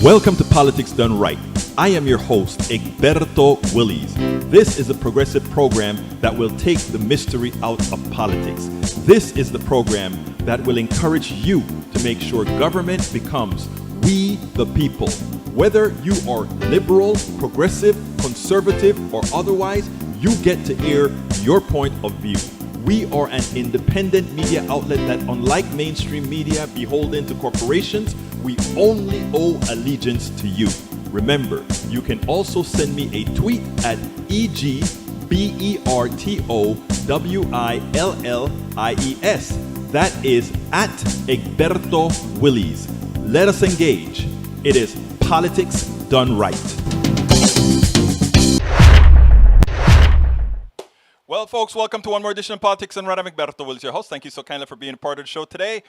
Welcome to Politics Done Right. I am your host, Egberto Willies. This is a progressive program that will take the mystery out of politics. This is the program that will encourage you to make sure government becomes we the people. Whether you are liberal, progressive, conservative, or otherwise, you get to air your point of view. We are an independent media outlet that, unlike mainstream media beholden to corporations, we only owe allegiance to you. Remember, you can also send me a tweet at EGBERTOWILLIES. That is at Egberto Willies. Let us engage. It is Politics Done Right. Well, folks, welcome to one more edition of Politics Done Right. I'm Egberto Willies, your host. Thank you so kindly for being a part of the show today.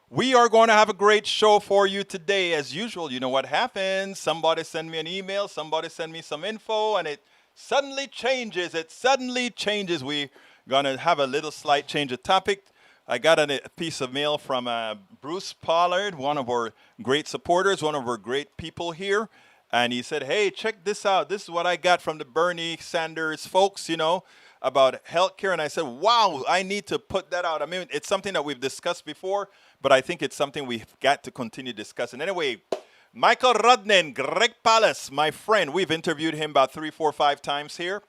We are going to have a great show for you today. As usual, you know what happens. Somebody send me an email, somebody send me some info, and it suddenly changes. We're going to have a little slight change of topic. I got a piece of mail from Bruce Pollard, one of our great supporters, one of our great people here. And he said, hey, check this out. This is what I got from the Bernie Sanders folks, about healthcare. And I said, wow, I need to put that out. I mean, it's something that we've discussed before, but I think it's something we've got to continue discussing. Anyway, Michael Rudnin, Greg Palace, my friend, we've interviewed him about 3, 4, 5 times here.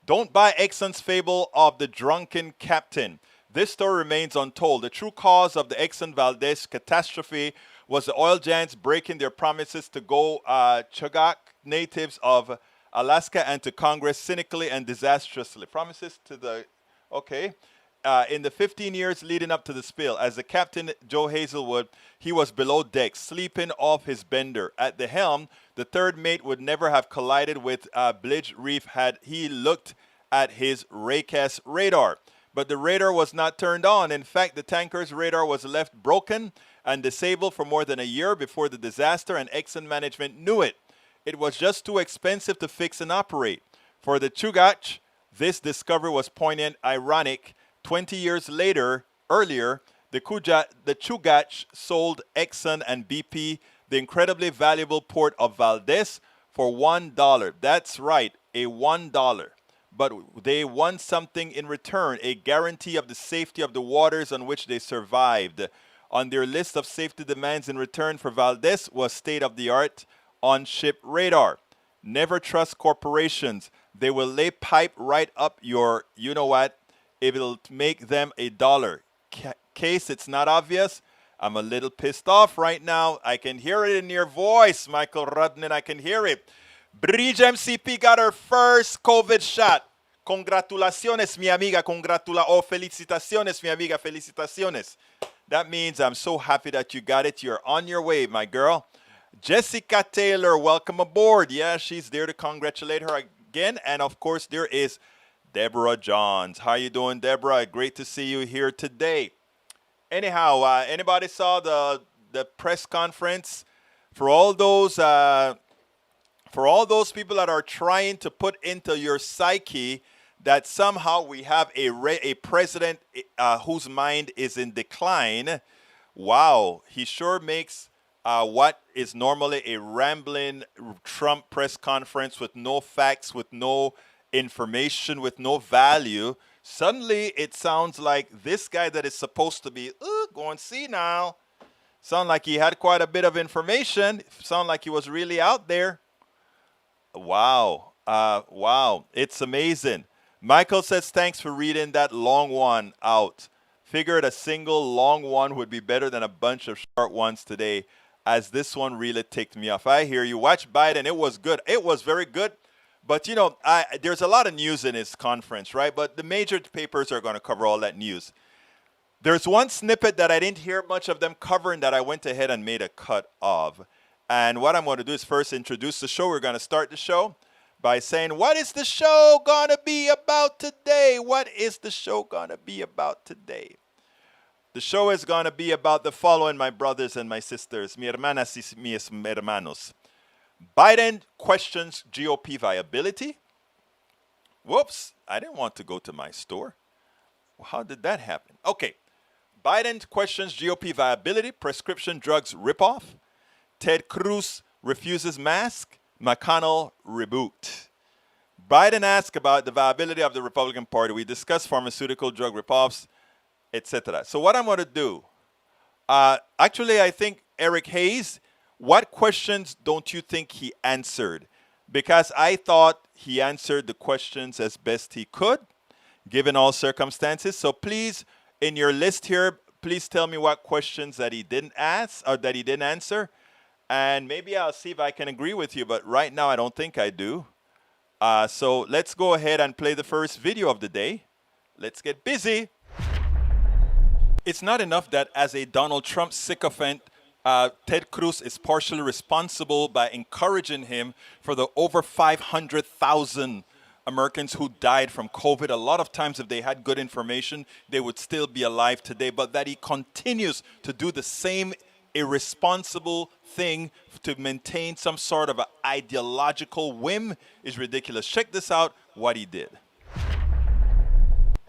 Don't buy Exxon's fable of the drunken captain. This story remains untold. The true cause of the Exxon Valdez catastrophe was the oil giants breaking their promises to go Chugach natives of Alaska and to Congress cynically and disastrously. Promises to the, in the 15 years leading up to the spill, as the captain, Joe Hazelwood, he was below deck, sleeping off his bender. At the helm, the third mate would never have collided with Blige Reef had he looked at his Raycast radar. But the radar was not turned on. In fact, the tanker's radar was left broken and disabled for more than a year before the disaster, and Exxon management knew it. It was just too expensive to fix and operate. For the Chugach, this discovery was poignant, ironic. 20 years earlier, the Chugach sold Exxon and BP the incredibly valuable port of Valdez for $1. That's right, a $1. But they won something in return, a guarantee of the safety of the waters on which they survived. On their list of safety demands in return for Valdez was state-of-the-art on-ship radar. Never trust corporations. They will lay pipe right up your, it will make them $1. Case it's not obvious. I'm a little pissed off right now. I can hear it in your voice, Michael Rudnin. I can hear it. Bridge MCP got her first COVID shot. Congratulaciones, mi amiga. Felicitaciones, mi amiga. Felicitaciones. That means I'm so happy that you got it. You're on your way, my girl. Jessica Taylor, welcome aboard. Yeah, she's there to congratulate her again. And, of course, there is Deborah Johns. How you doing, Deborah? Great to see you here today. Anyhow, anybody saw the press conference? For all those people that are trying to put into your psyche that somehow we have a president whose mind is in decline, wow, he sure makes what is normally a rambling Trump press conference with no facts, with no information, with no value. Suddenly, it sounds like this guy that is supposed to be, go and see now, sound like he had quite a bit of information, sound like he was really out there. Wow. Wow. It's amazing. Michael says, thanks for reading that long one out. Figured a single long one would be better than a bunch of short ones today, as this one really ticked me off. I hear you. Watch Biden. It was good. It was very good. But, there's a lot of news in his conference, right? But the major papers are going to cover all that news. There's one snippet that I didn't hear much of them covering that I went ahead and made a cut of. And what I'm going to do is first introduce the show. We're going to start the show by saying, what is the show going to be about today? What is the show going to be about today? The show is going to be about the following, my brothers and my sisters, mi hermanas y mis hermanos. Biden questions GOP viability. Whoops, I didn't want to go to my store. How did that happen? Okay, Biden questions GOP viability, prescription drugs ripoff. Ted Cruz refuses mask. McConnell rebuked. Biden asked about the viability of the Republican Party. We discussed pharmaceutical drug ripoffs, etc. So what I'm going to do, actually, I think Eric Hayes, what questions don't you think he answered? Because I thought he answered the questions as best he could, given all circumstances. So please, in your list here, please tell me what questions that he didn't ask or that he didn't answer. And maybe I'll see if I can agree with you. But right now, I don't think I do. So let's go ahead and play the first video of the day. Let's get busy. It's not enough that as a Donald Trump sycophant, Ted Cruz is partially responsible by encouraging him for the over 500,000 Americans who died from COVID. A lot of times, if they had good information, they would still be alive today. But that he continues to do the same irresponsible thing to maintain some sort of an ideological whim is ridiculous. Check this out, what he did.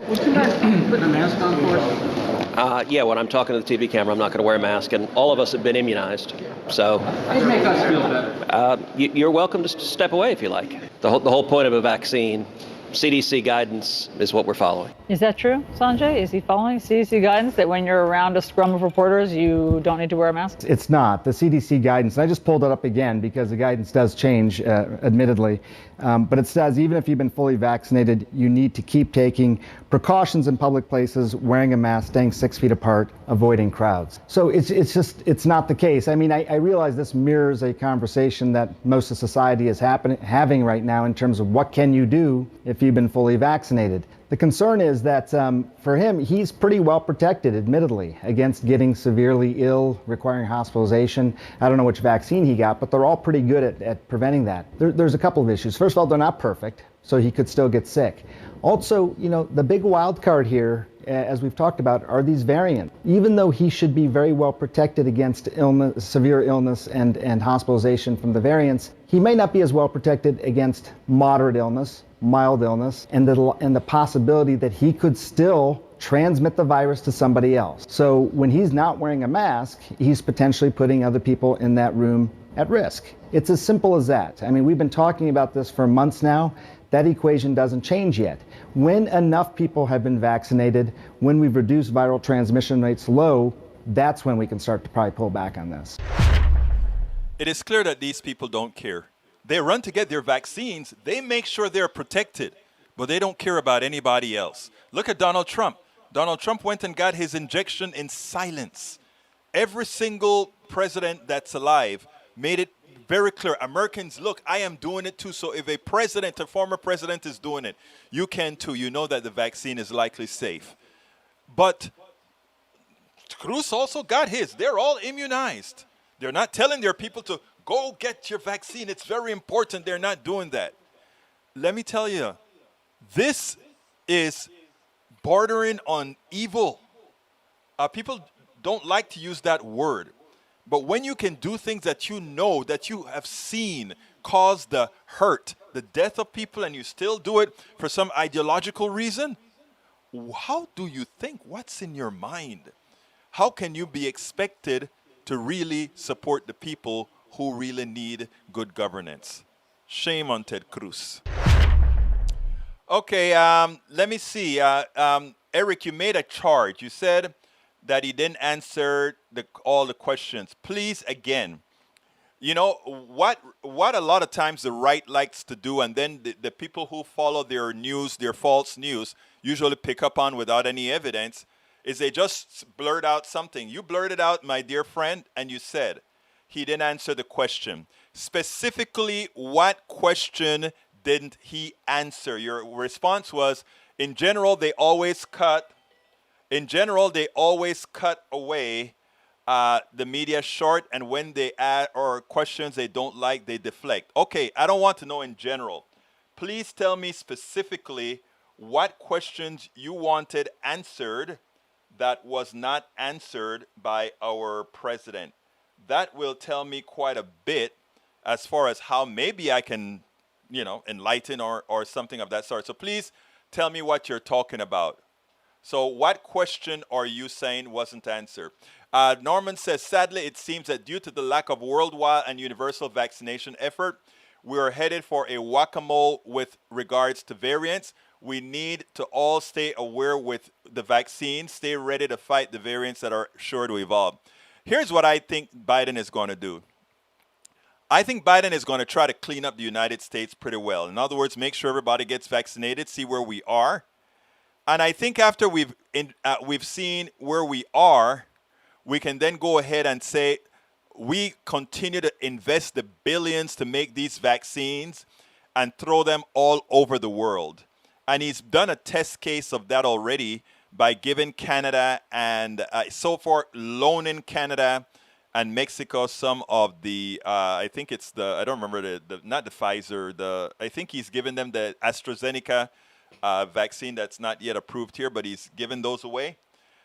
Would you mind putting a mask on for us? Yeah, when I'm talking to the TV camera, I'm not going to wear a mask, and all of us have been immunized. So It'd make us feel better. you're welcome to step away if you like. The whole point of a vaccine, CDC guidance, is what we're following. Is that true, Sanjay? Is he following CDC guidance that when you're around a scrum of reporters, you don't need to wear a mask? It's not. The CDC guidance, and I just pulled it up again because the guidance does change, admittedly, but it says even if you've been fully vaccinated, you need to keep taking precautions in public places, wearing a mask, staying 6 feet apart, avoiding crowds. So it's not the case. I mean, I realize this mirrors a conversation that most of society is having right now in terms of what can you do if you've been fully vaccinated. The concern is that for him, he's pretty well protected, admittedly, against getting severely ill, requiring hospitalization. I don't know which vaccine he got, but they're all pretty good at preventing that. There's a couple of issues. First of all, they're not perfect, so he could still get sick. Also, the big wild card here, as we've talked about, are these variants. Even though he should be very well protected against illness, severe illness and hospitalization from the variants, he may not be as well protected against moderate illness, mild illness, and the possibility that he could still transmit the virus to somebody else. So when he's not wearing a mask, he's potentially putting other people in that room at risk. It's as simple as that. I mean, we've been talking about this for months now. That equation doesn't change yet. When enough people have been vaccinated, when we've reduced viral transmission rates low, that's when we can start to probably pull back on this. It is clear that these people don't care. They run to get their vaccines. They make sure they're protected, but they don't care about anybody else. Look at Donald Trump. Donald Trump went and got his injection in silence. Every single president that's alive made it very clear. Americans, look, I am doing it too. So if a former president is doing it, you can too. You know that the vaccine is likely safe. But Cruz also got his. They're all immunized. They're not telling their people to go get your vaccine. It's very important. They're not doing that. Let me tell you, this is bordering on evil. People don't like to use that word. But when you can do things that you know, that you have seen cause the hurt, the death of people, and you still do it for some ideological reason, how do you think? What's in your mind? How can you be expected to really support the people who really need good governance? Shame on Ted Cruz. Okay, let me see. Eric, you made a charge. You said that he didn't answer all the questions. Please, again, what a lot of times the right likes to do, and then the people who follow their news, their false news, usually pick up on without any evidence, is they just blurt out something. You blurted out, my dear friend, and you said he didn't answer the question. Specifically, what question didn't he answer? Your response was, in general, they always cut away the media short, and when they add or questions they don't like, they deflect. Okay, I don't want to know in general. Please tell me specifically what questions you wanted answered that was not answered by our president. That will tell me quite a bit as far as how maybe I can, enlighten or something of that sort. So please tell me what you're talking about. So what question are you saying wasn't answered? Norman says, sadly, it seems that due to the lack of worldwide and universal vaccination effort, we are headed for a whack-a-mole with regards to variants. We need to all stay aware with the vaccine, stay ready to fight the variants that are sure to evolve. Here's what I think Biden is going to do. I think Biden is going to try to clean up the United States pretty well. In other words, make sure everybody gets vaccinated, see where we are. And I think after we've seen where we are, we can then go ahead and say we continue to invest the billions to make these vaccines and throw them all over the world. And he's done a test case of that already by giving Canada and so far loaning Canada and Mexico some of the, I think it's the, I don't remember the not the Pfizer, I think he's given them the AstraZeneca vaccine that's not yet approved here, but he's given those away.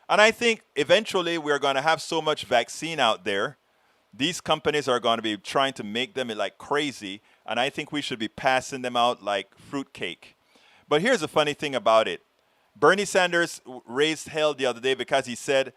And I think eventually we're going to have so much vaccine out there, these companies are going to be trying to make them like crazy, and I think we should be passing them out like fruitcake. But here's the funny thing about it. Bernie Sanders raised hell the other day because he said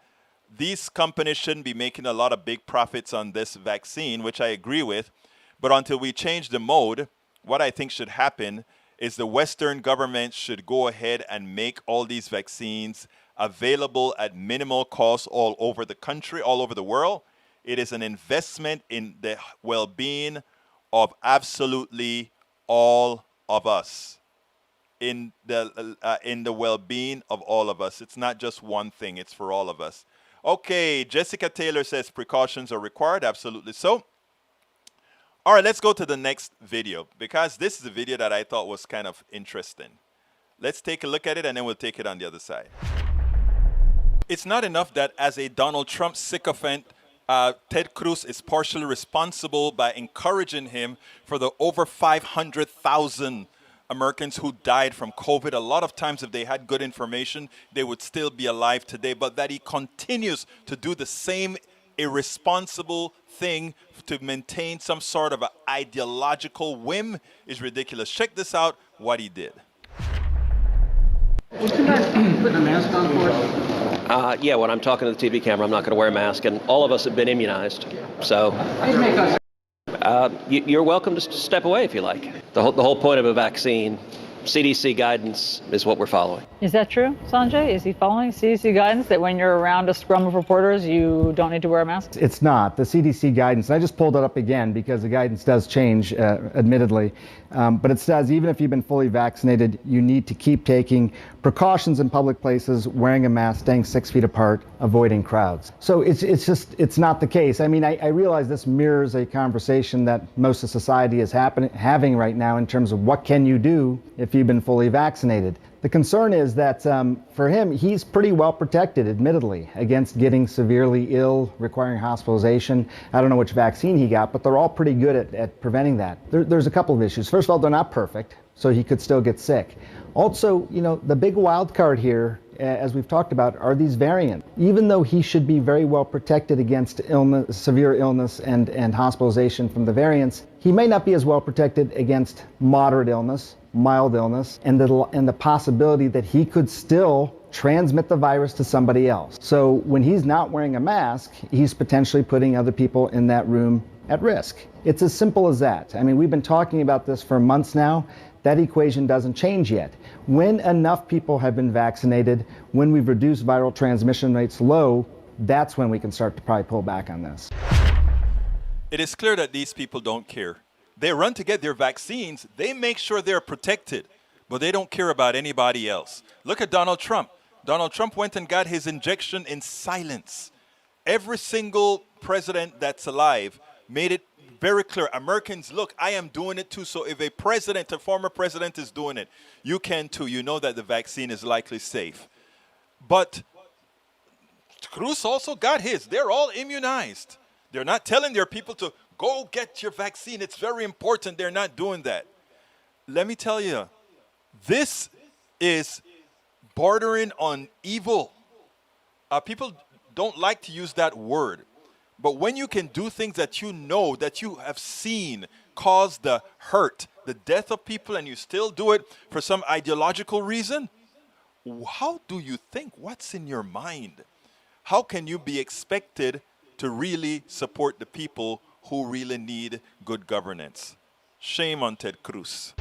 these companies shouldn't be making a lot of big profits on this vaccine, which I agree with. But until we change the mode, what I think should happen is the Western government should go ahead and make all these vaccines available at minimal cost all over the country, all over the world. It is an investment in the well-being of absolutely all of us. In the well-being of all of us. It's not just one thing, it's for all of us. Okay, Jessica Taylor says precautions are required. Absolutely so. All right, let's go to the next video because this is a video that I thought was kind of interesting. Let's take a look at it and then we'll take it on the other side. It's not enough that as a Donald Trump sycophant, Ted Cruz is partially responsible by encouraging him for the over 500,000 Americans who died from COVID. A lot of times if they had good information, they would still be alive today, but that he continues to do the same irresponsible thing to maintain some sort of an ideological whim is ridiculous. Check this out, what he did. Would you mind putting a mask on for us? Yeah, when I'm talking to the TV camera, I'm not going to wear a mask, and all of us have been immunized. So Please make us. you're welcome to step away if you like. The whole point of a vaccine, CDC guidance, is what we're following. Is that true, Sanjay? Is he following CDC guidance that when you're around a scrum of reporters, you don't need to wear a mask? It's not. The CDC guidance, and I just pulled it up again because the guidance does change, admittedly, but it says even if you've been fully vaccinated, you need to keep taking precautions in public places, wearing a mask, staying 6 feet apart, avoiding crowds. So it's not the case. I mean, I realize this mirrors a conversation that most of society is having right now in terms of what can you do if you've been fully vaccinated. The concern is that for him, he's pretty well protected, admittedly, against getting severely ill, requiring hospitalization. I don't know which vaccine he got, but they're all pretty good at preventing that. There's a couple of issues. First of all, they're not perfect, so he could still get sick. Also, you know, the big wild card here, as we've talked about, are these variants. Even though he should be very well protected against illness, severe illness and hospitalization from the variants, he may not be as well protected against moderate illness, mild illness, and the possibility that he could still transmit the virus to somebody else. So when he's not wearing a mask, he's potentially putting other people in that room at risk. It's as simple as that. I mean, we've been talking about this for months now. That equation doesn't change yet. When enough people have been vaccinated, when we've reduced viral transmission rates low, that's when we can start to probably pull back on this. It is clear that these people don't care. They run to get their vaccines. They make sure they're protected, but they don't care about anybody else. Look at Donald Trump. Donald Trump went and got his injection in silence. Every single president that's alive made it very clear. Americans, look, I am doing it too. So if a president, a former president is doing it, you can too. You know that the vaccine is likely safe. But Cruz also got his. They're all immunized. They're not telling their people to go get your vaccine. It's very important. They're not doing that. Let me tell you, this is bordering on evil. People don't like to use that word. But when you can do things that you know, that you have seen cause the hurt, the death of people, and you still do it for some ideological reason, how do you think? What's in your mind? how can you be expected to really support the people who really need good governance? Shame on Ted Cruz.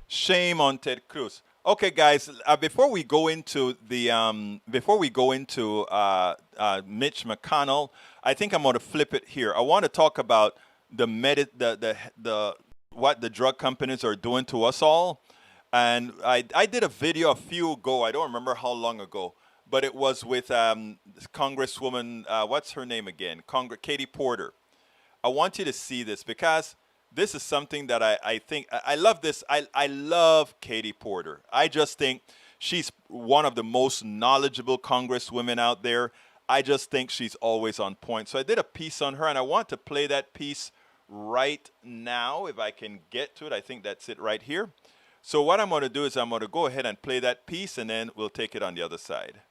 Shame on Ted Cruz. Okay, guys. Before we go into Mitch McConnell, I think I'm going to flip it here. I want to talk about what the drug companies are doing to us all. And I did a video a few ago. I don't remember how long ago, but it was with Congresswoman. What's her name again? Katie Porter. I want you to see this because this is something that I think, I love this. I love Katie Porter. I just think she's one of the most knowledgeable congresswomen out there. I just think she's always on point. So I did a piece on her, and I want to play that piece right now, if I can get to it. I think that's it right here. So what I'm going to do is I'm going to go ahead and play that piece, and then we'll take it on the other side.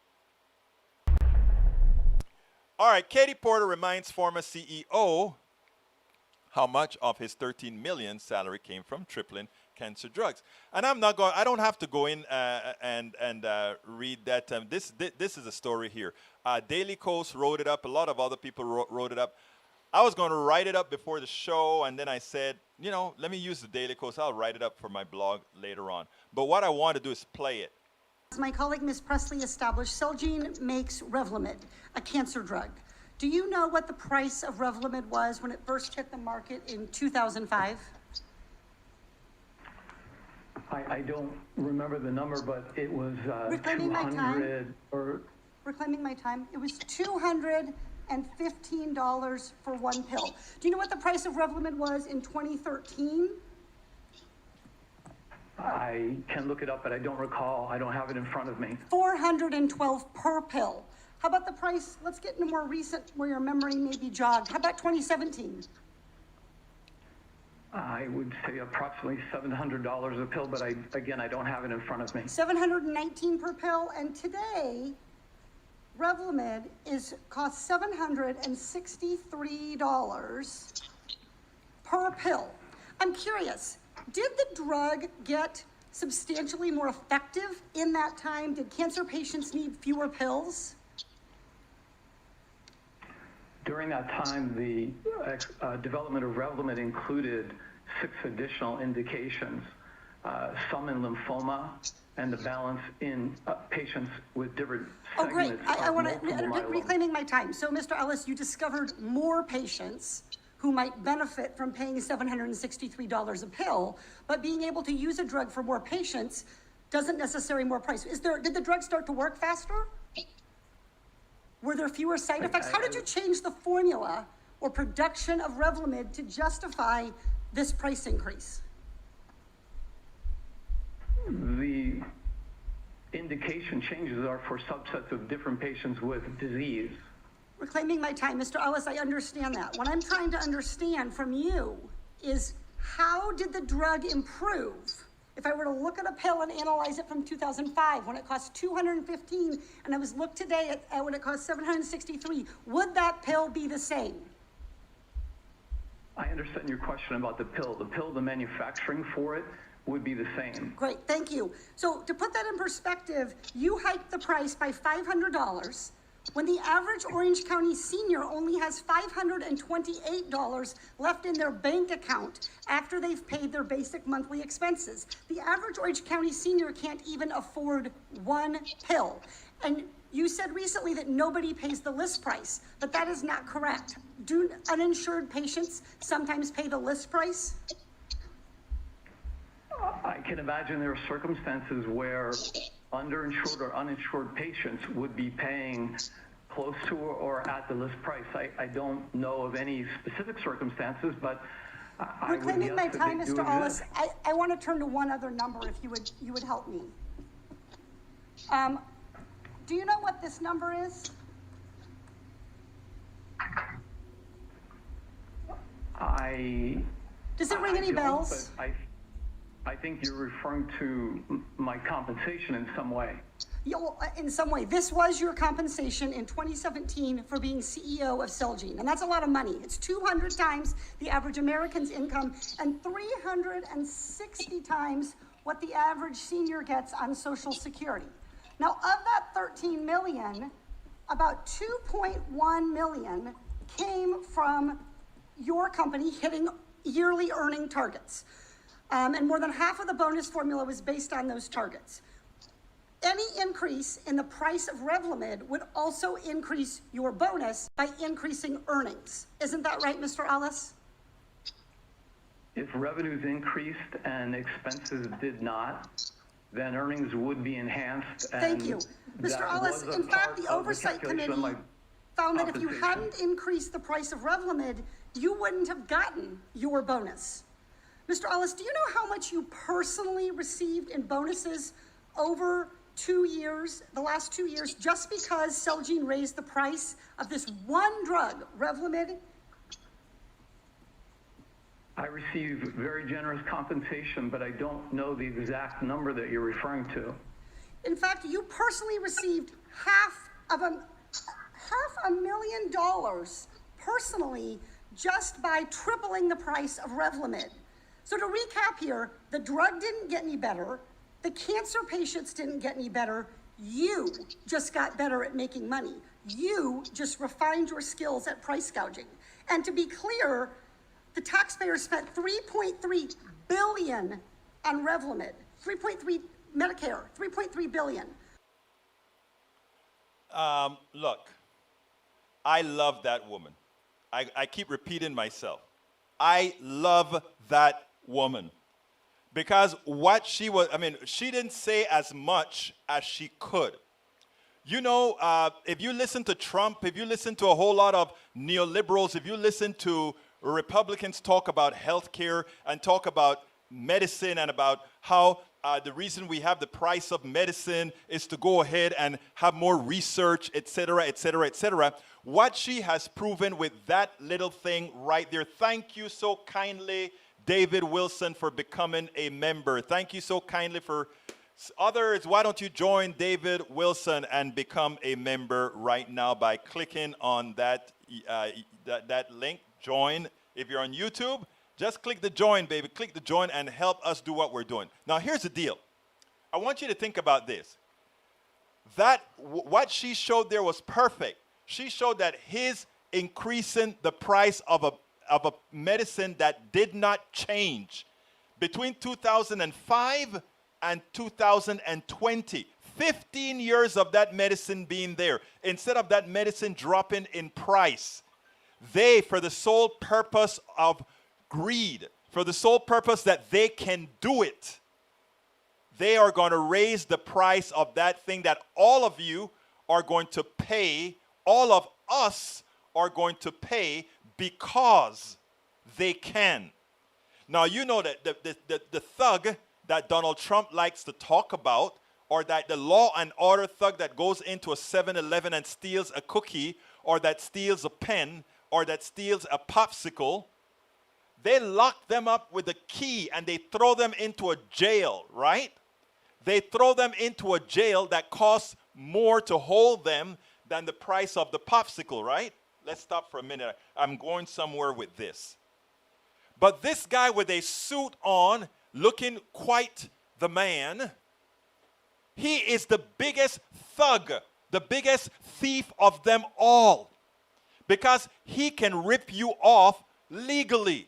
All right, Katie Porter reminds former CEO how much of his $13 million salary came from tripling cancer drugs. And I don't have to go in and read that. This is a story here. Daily Kos wrote it up. A lot of other people wrote it up. I was going to write it up before the show, and then I said, let me use the Daily Kos. I'll write it up for my blog later on. But what I want to do is play it. As my colleague Ms. Presley established, Celgene makes Revlimid, a cancer drug. Do you know what the price of Revlimid was when it first hit the market in 2005? I don't remember the number, but it was Reclaiming my 200 time. or... Reclaiming my time. It was $215 for one pill. Do you know what the price of Revlimid was in 2013? I can look it up, but I don't recall. I don't have it in front of me. $412 per pill. How about the price? Let's get into more recent, where your memory may be jogged. How about 2017? I would say approximately $700 a pill, but I don't have it in front of me. $719 per pill, and today, Revlimid costs $763 per pill. I'm curious, did the drug get substantially more effective in that time? Did cancer patients need fewer pills? During that time, the development of Revlimid included 6 additional indications, some in lymphoma, and the balance in patients with different segments. Oh, great. I want to, reclaiming my time. So, Mr. Ellis, you discovered more patients who might benefit from paying $763 a pill, but being able to use a drug for more patients doesn't necessarily more price. Did the drug start to work faster? Were there fewer side effects? How did you change the formula or production of Revlimid to justify this price increase? The indication changes are for subsets of different patients with disease. Reclaiming my time, Mr. Ellis, I understand that. What I'm trying to understand from you is, how did the drug improve? If I were to look at a pill and analyze it from 2005, when it cost $215, and I was looked today at when it cost $763, would that pill be the same? I understand your question about the pill. The manufacturing for it would be the same. Great, thank you. So to put that in perspective, you hiked the price by $500 when the average Orange County senior only has $528 left in their bank account after they've paid their basic monthly expenses. The average Orange County senior can't even afford one pill. And you said recently that nobody pays the list price, but that is not correct. Do uninsured patients sometimes pay the list price? I can imagine there are circumstances where underinsured or uninsured patients would be paying close to or at the list price. I don't know of any specific circumstances, but I would guess my that time, they do Mr. Ellis. exist. I want to turn to one other number, if you would help me. Do you know what this number is? Does it ring any bells? But I think you're referring to my compensation in some way. In some way. This was your compensation in 2017 for being CEO of Celgene, and that's a lot of money. It's 200 times the average American's income and 360 times what the average senior gets on Social Security. Now, of that 13 million, about 2.1 million came from your company hitting yearly earning targets. And more than half of the bonus formula was based on those targets. Any increase in the price of Revlimid would also increase your bonus by increasing earnings. Isn't that right, Mr. Ellis? If revenues increased and expenses did not, then earnings would be enhanced. Thank you. Mr. Ellis, in fact, the Oversight Committee found that if you hadn't increased the price of Revlimid, you wouldn't have gotten your bonus. Mr. Ellis, do you know how much you personally received in bonuses over 2 years, the last 2 years, just because Celgene raised the price of this one drug, Revlimid? I receive very generous compensation, but I don't know the exact number that you're referring to. In fact, you personally received $500,000 personally just by tripling the price of Revlimid. So to recap here, the drug didn't get any better, the cancer patients didn't get any better, you just got better at making money. You just refined your skills at price gouging. And to be clear, the taxpayers spent $3.3 billion on Revlimid, 3.3 Medicare, $3.3 billion. Look, I love that woman. I keep repeating myself. I love that woman. Because what she was, she didn't say as much as she could. You know, if you listen to Trump, if you listen to a whole lot of neoliberals, if you listen to Republicans talk about healthcare and talk about medicine and about how the reason we have the price of medicine is to go ahead and have more research, et cetera, et cetera, et cetera. What she has proven with that little thing right there, thank you so kindly, David Wilson, for becoming a member. Thank you so kindly for others. Why don't you join David Wilson and become a member right now by clicking on that link, join. If you're on YouTube, just click the join, baby. Click the join and help us do what we're doing. Now, here's the deal. I want you to think about this. What she showed there was perfect. She showed that his increasing the price of a medicine that did not change between 2005 and 2020. 15 years of that medicine being there. Instead of that medicine dropping in price, they, for the sole purpose of greed, for the sole purpose that they can do it, they are going to raise the price of that thing that all of you are going to pay, all of us are going to pay because they can. Now, you know that the thug that Donald Trump likes to talk about, or that the law and order thug that goes into a 7-Eleven and steals a cookie, or that steals a pen, or that steals a popsicle, they lock them up with a key and they throw them into a jail, right? They throw them into a jail that costs more to hold them than the price of the popsicle, right? Let's stop for a minute. I'm going somewhere with this. But this guy with a suit on, looking quite the man, he is the biggest thug, the biggest thief of them all. Because he can rip you off legally.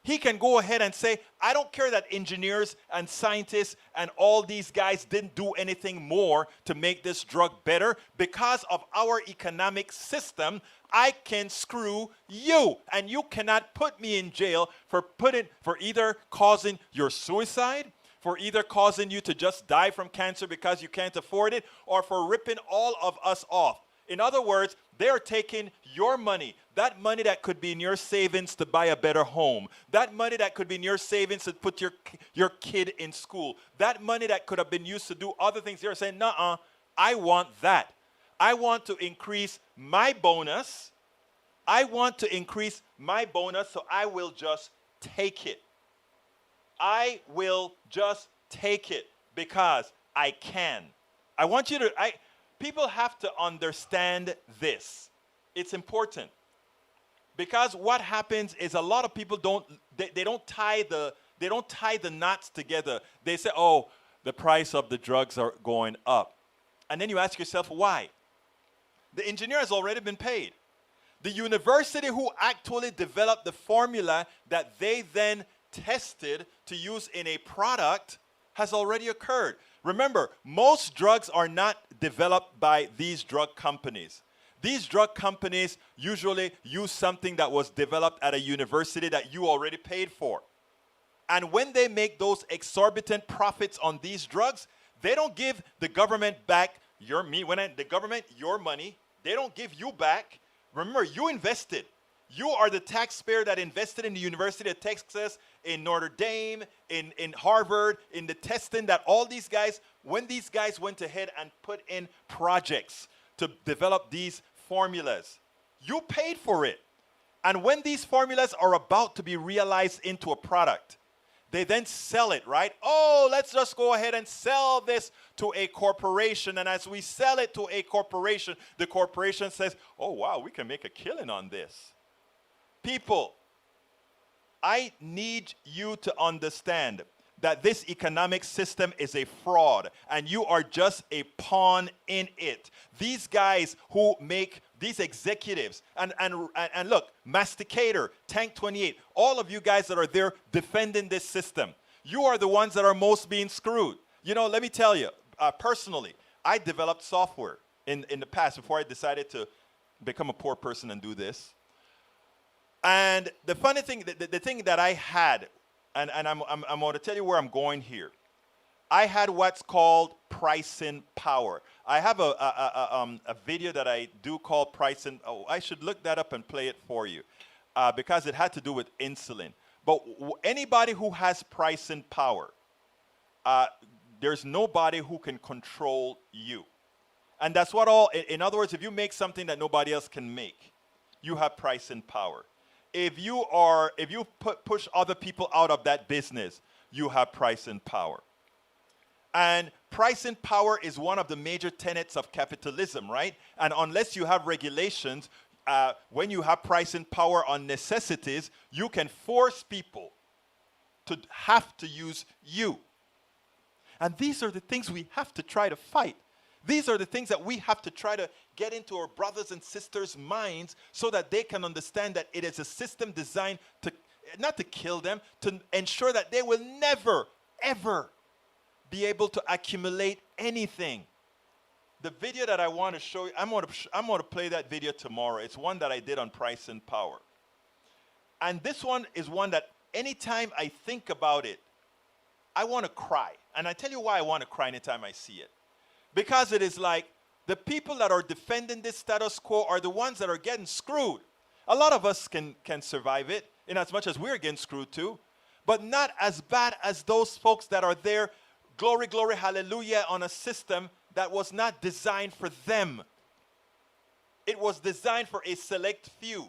He can go ahead and say, I don't care that engineers and scientists and all these guys didn't do anything more to make this drug better. Because of our economic system, I can screw you. And you cannot put me in jail for either causing your suicide, for either causing you to just die from cancer because you can't afford it, or for ripping all of us off. In other words, they're taking your money, that money that could be in your savings to buy a better home, that money that could be in your savings to put your kid in school, that money that could have been used to do other things. They're saying, nuh-uh, I want that. I want to increase my bonus. I want to increase my bonus, so I will just take it. I will just take it because I can. I want you to... People have to understand this. It's important. Because what happens is a lot of people don't tie the knots together. They say, oh, the price of the drugs are going up. And then you ask yourself, why? The engineer has already been paid. The university who actually developed the formula that they then tested to use in a product has already occurred. Remember, most drugs are not developed by these drug companies. These drug companies usually use something that was developed at a university that you already paid for. And when they make those exorbitant profits on these drugs, they don't give the government back your money. They don't give you back. Remember, you invested. You are the taxpayer that invested in the University of Texas, in Notre Dame, in Harvard, in the testing that all these guys, when these guys went ahead and put in projects to develop these formulas, you paid for it. And when these formulas are about to be realized into a product, they then sell it, right? Oh, let's just go ahead and sell this to a corporation. And as we sell it to a corporation, the corporation says, oh, wow, we can make a killing on this. People, I need you to understand that this economic system is a fraud, and you are just a pawn in it. These guys who make these executives, and look, Masticator, Tank 28, all of you guys that are there defending this system, you are the ones that are most being screwed. You know, let me tell you, personally, I developed software in the past before I decided to become a poor person and do this. And the funny thing, the thing that I had, and I'm going to tell you where I'm going here. I had what's called pricing power. I have a video that I do called pricing. Oh, I should look that up and play it for you because it had to do with insulin. But anybody who has pricing power, there's nobody who can control you. And that's what in other words, if you make something that nobody else can make, you have pricing power. If you push other people out of that business, you have pricing power. And pricing power is one of the major tenets of capitalism, right? And unless you have regulations, when you have pricing power on necessities, you can force people to have to use you. And these are the things we have to try to fight. These are the things that we have to try to get into our brothers and sisters' minds so that they can understand that it is a system designed to, not to kill them, to ensure that they will never, ever be able to accumulate anything. The video that I want to show you, I'm going to play that video tomorrow. It's one that I did on price and power. And this one is one that anytime I think about it, I want to cry. And I tell you why I want to cry anytime I see it. Because it is like the people that are defending this status quo are the ones that are getting screwed. A lot of us can survive it, in as much as we're getting screwed too, but not as bad as those folks that are there, glory, glory, hallelujah, on a system that was not designed for them. It was designed for a select few.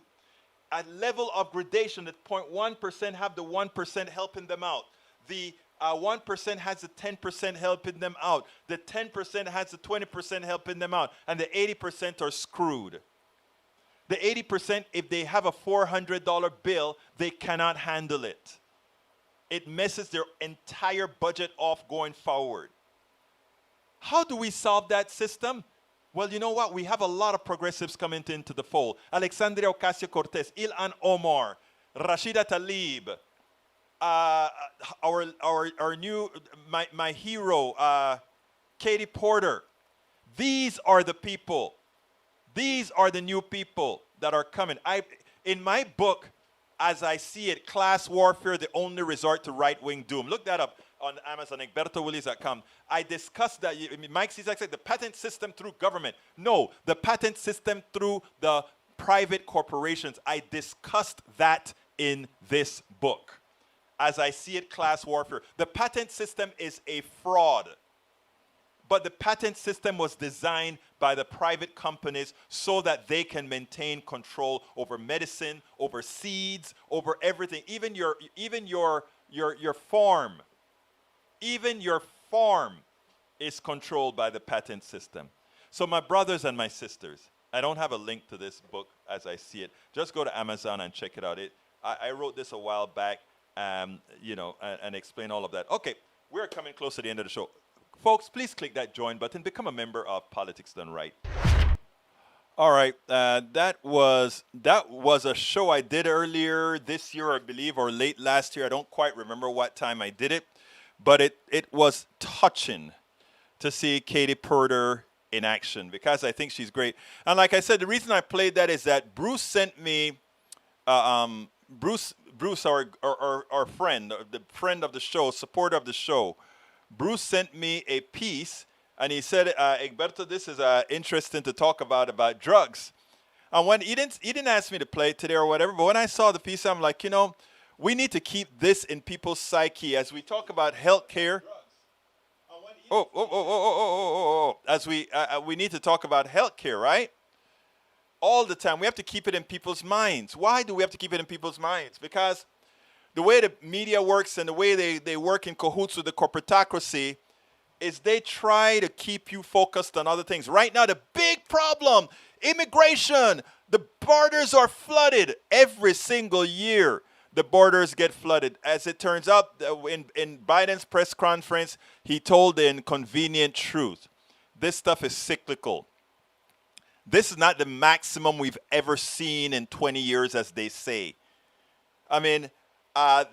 A level of gradation that 0.1% have the 1% helping them out. The 1% has the 10% helping them out. The 10% has the 20% helping them out. And the 80% are screwed. The 80%, if they have a $400 bill, they cannot handle it. It messes their entire budget off going forward. How do we solve that system? Well, you know what? We have a lot of progressives coming into the fold. Alexandria Ocasio-Cortez, Ilhan Omar, Rashida Tlaib, our new, my hero, Katie Porter. These are the people. These are the new people that are coming. In my book, as I see it, Class Warfare, the Only Resort to Right-Wing Doom. Look that up on Amazon, egbertowillies.com. I discussed that. Mike Cizak said the patent system through government. No, the patent system through the private corporations. I discussed that in this book. As I see it, Class Warfare. The patent system is a fraud. But the patent system was designed by the private companies so that they can maintain control over medicine, over seeds, over everything. Even your farm. Even your farm is controlled by the patent system. So my brothers and my sisters, I don't have a link to this book as I see it. Just go to Amazon and check it out. I wrote this a while back, and explain all of that. Okay, we're coming close to the end of the show. Folks, please click that join button. Become a member of Politics Done Right. All right, that was a show I did earlier this year, I believe, or late last year. I don't quite remember what time I did it, but it was touching to see Katie Porter in action because I think she's great. And like I said, the reason I played that is that Bruce sent me, Bruce, our friend, the friend of the show, supporter of the show. Bruce sent me a piece, and he said, "Egberto, this is interesting to talk about drugs." And when he didn't ask me to play it today or whatever, but when I saw the piece, I'm like, we need to keep this in people's psyche as we talk about healthcare. As we need to talk about healthcare, right? All the time. We have to keep it in people's minds. Why do we have to keep it in people's minds? Because the way the media works and the way they work in cahoots with the corporatocracy is they try to keep you focused on other things. Right now, the big problem, immigration. The borders are flooded every single year. The borders get flooded. As it turns out, in Biden's press conference, he told the inconvenient truth. This stuff is cyclical. This is not the maximum we've ever seen in 20 years, as they say. I mean,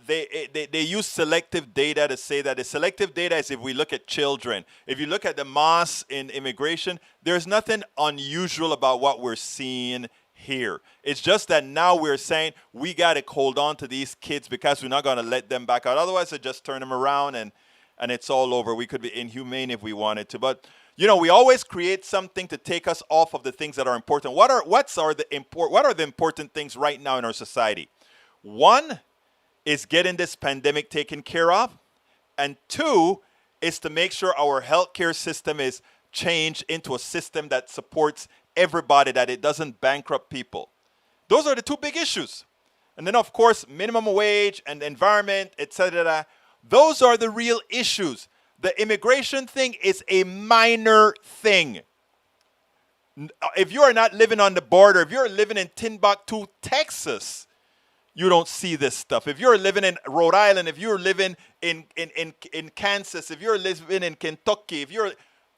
they use selective data to say that. The selective data is if we look at children. If you look at the mass in immigration, there's nothing unusual about what we're seeing here. It's just that now we're saying we got to hold on to these kids because we're not going to let them back out. Otherwise, they just turn them around and it's all over. We could be inhumane if we wanted to. But, we always create something to take us off of the things that are important. What are the important things right now in our society? One is getting this pandemic taken care of. And two is to make sure our healthcare system is changed into a system that supports everybody, that it doesn't bankrupt people. Those are the two big issues. And then, of course, minimum wage and environment, etc. Those are the real issues. The immigration thing is a minor thing. If you are not living on the border, if you're living in Timbuktu, Texas, you don't see this stuff. If you're living in Rhode Island, if you're living in Kansas, if you're living in Kentucky,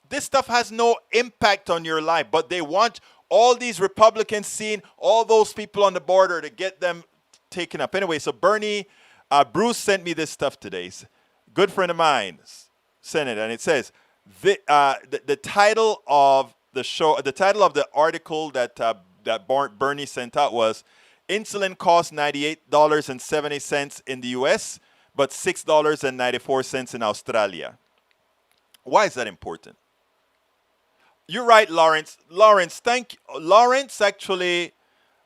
this stuff has no impact on your life, but they want all these Republicans seeing all those people on the border to get them taken up. Anyway, so Bruce sent me this stuff today. Good friend of mine sent it, and it says, the title of the show, the title of the article that Bernie sent out was, "Insulin costs $98.70 in the U.S., but $6.94 in Australia." Why is that important? You're right, Lawrence. Lawrence, thank you. Lawrence, actually,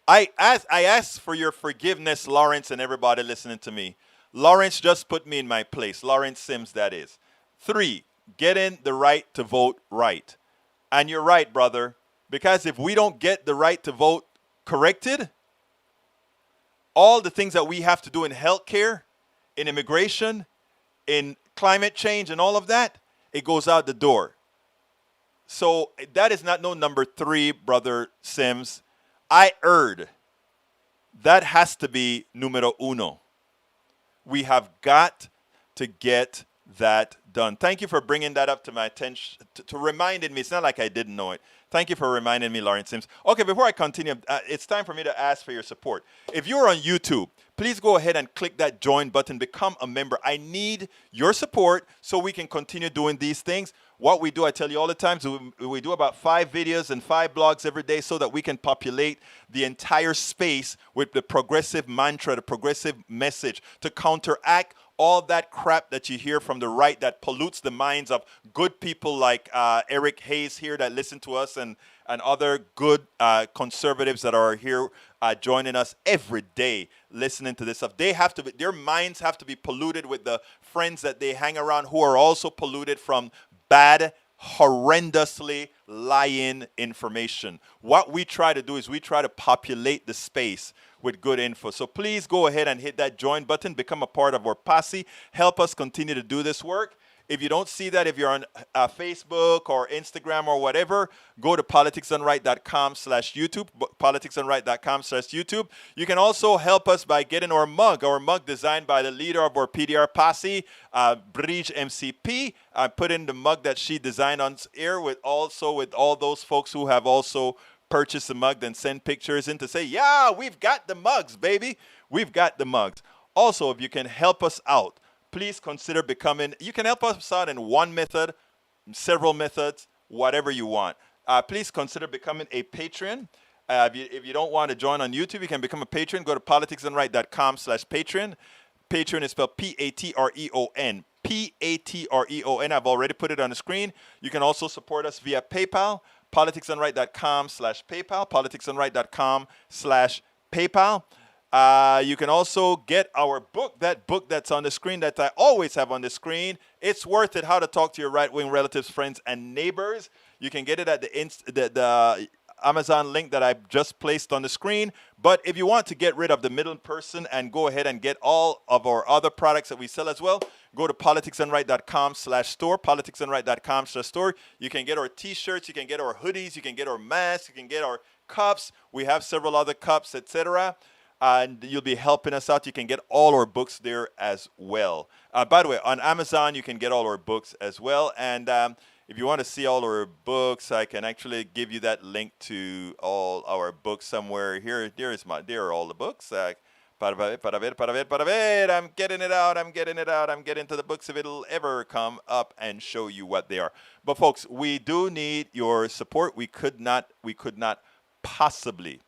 I asked for your forgiveness, Lawrence, and everybody listening to me. Lawrence just put me in my place. Lawrence Sims, that is. 3, getting the right to vote right. And you're right, brother, because if we don't get the right to vote corrected, all the things that we have to do in healthcare, in immigration, in climate change, and all of that, it goes out the door. So that is not no number 3, Brother Sims. I erred. That has to be numero uno. We have got to get that done. Thank you for bringing that up to my attention, to reminding me. It's not like I didn't know it. Thank you for reminding me, Lawrence Sims. Okay, before I continue, it's time for me to ask for your support. If you're on YouTube, please go ahead and click that join button, become a member. I need your support so we can continue doing these things. What we do, I tell you all the time, so we do about 5 videos and 5 blogs every day so that we can populate the entire space with the progressive mantra, the progressive message to counteract all that crap that you hear from the right that pollutes the minds of good people like Eric Hayes here that listen to us and other good conservatives that are here joining us every day listening to this stuff. Their minds have to be polluted with the friends that they hang around who are also polluted from bad, horrendously lying information. What we try to do is we try to populate the space with good info. So please go ahead and hit that join button, become a part of our posse, help us continue to do this work. If you don't see that, if you're on Facebook or Instagram or whatever, go to politicsdoneright.com/YouTube, politicsdoneright.com/YouTube. You can also help us by getting our mug designed by the leader of our PDR posse, Bridge MCP. I put in the mug that she designed on air with all those folks who have also purchase a mug, then send pictures in to say, yeah, we've got the mugs, baby. We've got the mugs. Also, if you can help us out, please consider becoming, you can help us out in one method, several methods, whatever you want. Please consider becoming a patron. If you don't want to join on YouTube, you can become a patron. Go to politicsandright.com/patreon. Patreon is spelled Patreon. Patreon. I've already put it on the screen. You can also support us via PayPal. Politicsandright.com/PayPal. Politicsandright.com/PayPal. You can also get our book, that book that's on the screen that I always have on the screen. It's worth it, How to Talk to Your Right-Wing Relatives, Friends, and Neighbors. You can get it at the Amazon link that I just placed on the screen. But if you want to get rid of the middle person and go ahead and get all of our other products that we sell as well, go to politicsandright.com/store, politicsandright.com/store. You can get our t-shirts, you can get our hoodies, you can get our masks, you can get our cups. We have several other cups, etc. And you'll be helping us out. You can get all our books there as well. By the way, on Amazon, you can get all our books as well. And if you want to see all our books, I can actually give you that link to all our books somewhere. Here are all the books. I'm getting it out. I'm getting to the books if it'll ever come up and show you what they are. But folks, we do need your support. We could not possibly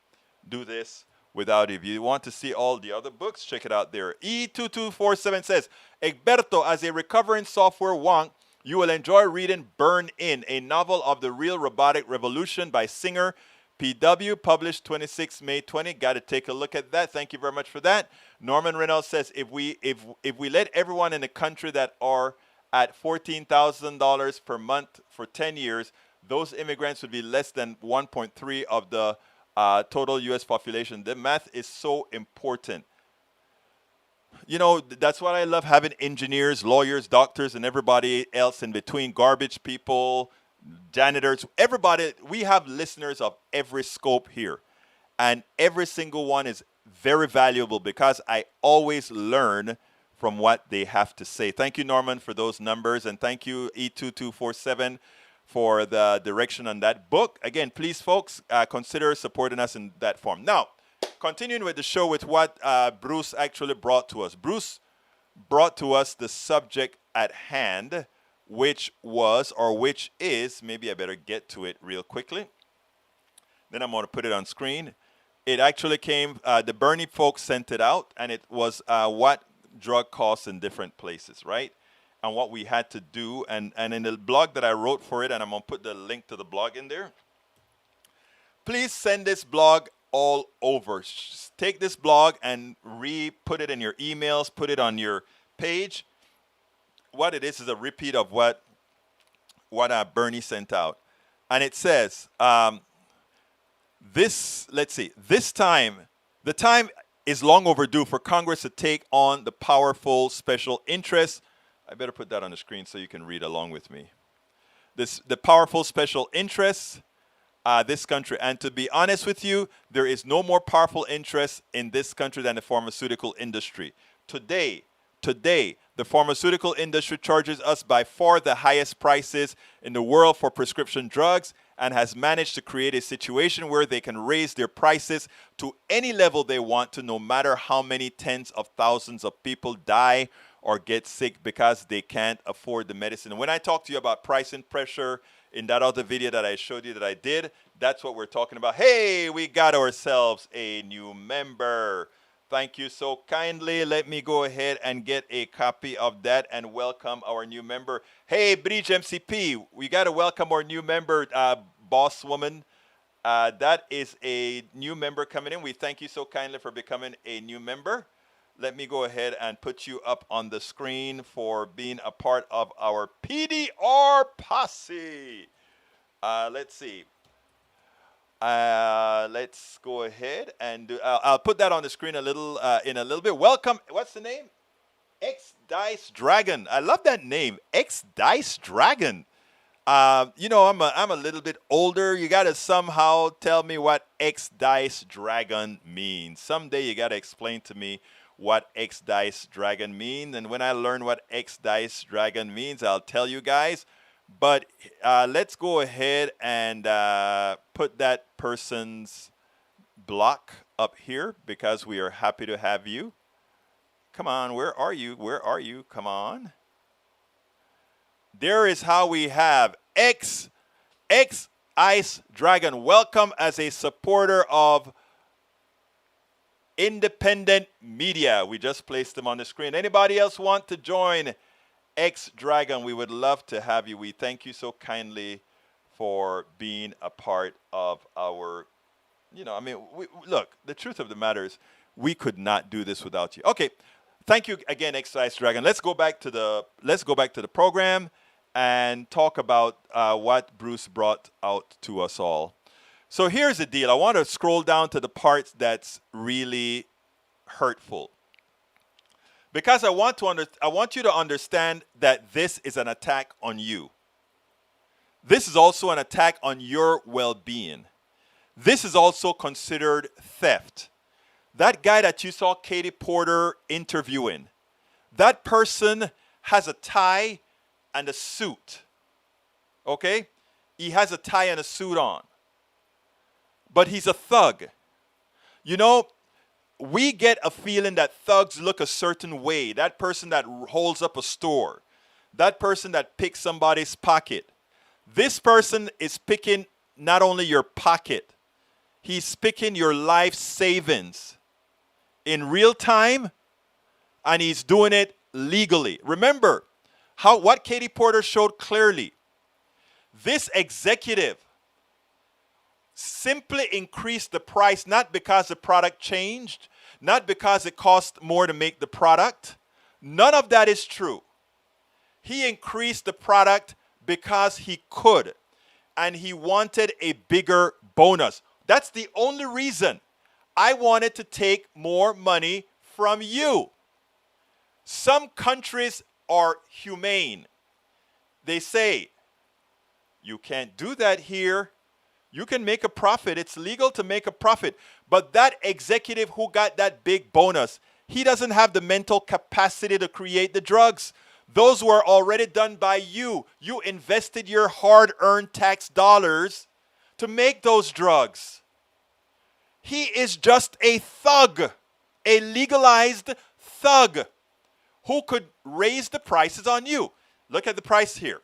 do this without it. If you want to see all the other books, check it out there. E2247 says, Egberto, as a recovering software wonk, you will enjoy reading Burn In, a novel of the real robotic revolution by Singer PW, published 26 May 20. Got to take a look at that. Thank you very much for that. Norman Reynolds says, if we let everyone in the country that are at $14,000 per month for 10 years, those immigrants would be less than 1.3 of the total U.S. population. The math is so important. You know, that's why I love having engineers, lawyers, doctors, and everybody else in between, garbage people, janitors, everybody. We have listeners of every scope here. And every single one is very valuable because I always learn from what they have to say. Thank you, Norman, for those numbers. And thank you, E2247, for the direction on that book. Again, please, folks, consider supporting us in that form. Now, continuing with the show with what Bruce actually brought to us. Bruce brought to us the subject at hand, which is, maybe I better get to it real quickly. Then I'm going to put it on screen. It actually came, the Bernie folks sent it out, and it was what drug costs in different places, right? And what we had to do. And in the blog that I wrote for it, and I'm going to put the link to the blog in there. Please send this blog all over. Take this blog and put it in your emails, put it on your page. What it is a repeat of what Bernie sent out. And it says, the time is long overdue for Congress to take on the powerful special interests. I better put that on the screen so you can read along with me. The powerful special interests, this country. And to be honest with you, there is no more powerful interest in this country than the pharmaceutical industry. Today, the pharmaceutical industry charges us by far the highest prices in the world for prescription drugs and has managed to create a situation where they can raise their prices to any level they want to, no matter how many tens of thousands of people die or get sick because they can't afford the medicine. And when I talk to you about pricing pressure in that other video that I showed you that I did, that's what we're talking about. Hey, we got ourselves a new member. Thank you so kindly. Let me go ahead and get a copy of that and welcome our new member. Hey, Bridge MCP, we got to welcome our new member, boss woman. That is a new member coming in. We thank you so kindly for becoming a new member. Let me go ahead and put you up on the screen for being a part of our PDR posse. Let's see. Let's go ahead and do, I'll put that on the screen in a little bit. Welcome. What's the name? X Dice Dragon. I love that name, X Dice Dragon. You know, I'm a little bit older. You got to somehow tell me what X Dice Dragon means. Someday you got to explain to me what X Dice Dragon means. And when I learn what X Dice Dragon means, I'll tell you guys. But let's go ahead and put that person's block up here because we are happy to have you. Come on, where are you? Where are you? Come on. There is how we have X Ice Dragon. Welcome as a supporter of independent media. We just placed them on the screen. Anybody else want to join X Dragon? We would love to have you. We thank you so kindly for being a part of our, look, the truth of the matter is we could not do this without you. Okay. Thank you again, X Ice Dragon. Let's go back to the program and talk about what Bruce brought out to us all. So here's the deal. I want to scroll down to the parts that's really hurtful. Because I want you to understand that this is an attack on you. This is also an attack on your well-being. This is also considered theft. That guy that you saw Katie Porter interviewing, that person has a tie and a suit. Okay? He has a tie and a suit on. But he's a thug. You know, we get a feeling that thugs look a certain way. That person that holds up a store. That person that picks somebody's pocket. This person is picking not only your pocket, he's picking your life savings in real time, and he's doing it legally. Remember what Katie Porter showed clearly. This executive simply increased the price, not because the product changed, not because it cost more to make the product. None of that is true. He increased the product because he could, and he wanted a bigger bonus. That's the only reason. I wanted to take more money from you. Some countries are humane. They say, you can't do that here. You can make a profit. It's legal to make a profit. But that executive who got that big bonus, he doesn't have the mental capacity to create the drugs. Those were already done by you. You invested your hard-earned tax dollars to make those drugs. He is just a thug, a legalized thug who could raise the prices on you. Look at the price here.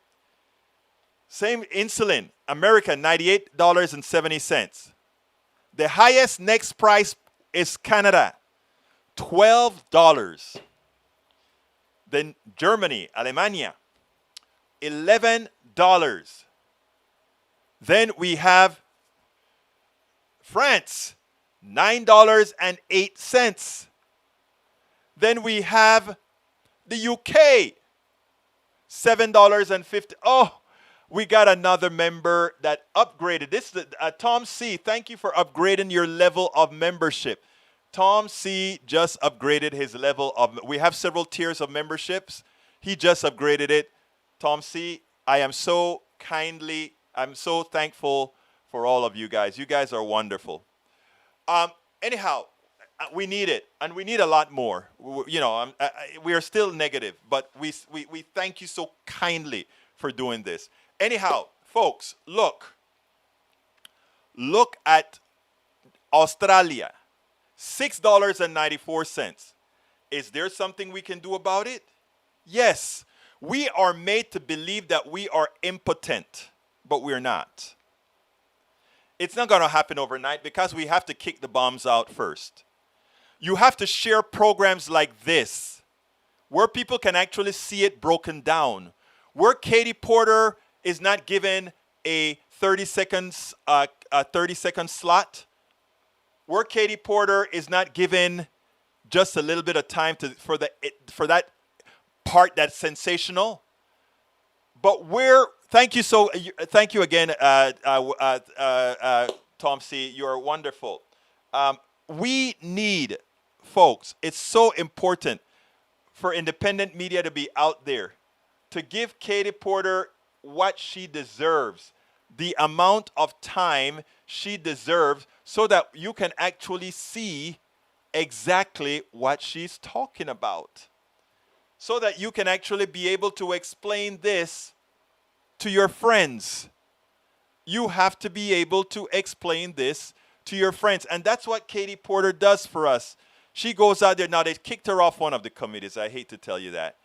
Same insulin, America, $98.70. The highest next price is Canada, $12. Then Germany, Alemania, $11. Then we have France, $9.08. Then we have the UK, $7.50. Oh, we got another member that upgraded. This is Tom C. Thank you for upgrading your level of membership. Tom C. just upgraded his level of. We have several tiers of memberships. He just upgraded it. Tom C. I'm so thankful for all of you guys. You guys are wonderful. Anyhow, we need it, and we need a lot more. We are still negative, but we thank you so kindly for doing this. Anyhow, folks, look at Australia, $6.94. Is there something we can do about it? Yes. We are made to believe that we are impotent, but we're not. It's not going to happen overnight because we have to kick the bombs out first. You have to share programs like this where people can actually see it broken down, where Katie Porter is not given a 30 seconds slot, where Katie Porter is not given just a little bit of time for that part that's sensational. But thank you again, Tom C. You're wonderful. We need, folks, it's so important for independent media to be out there, to give Katie Porter what she deserves, the amount of time she deserves, so that you can actually see exactly what she's talking about. So that you can actually be able to explain this to your friends. You have to be able to explain this to your friends. And that's what Katie Porter does for us. She goes out there. Now, they kicked her off one of the committees. I hate to tell you that.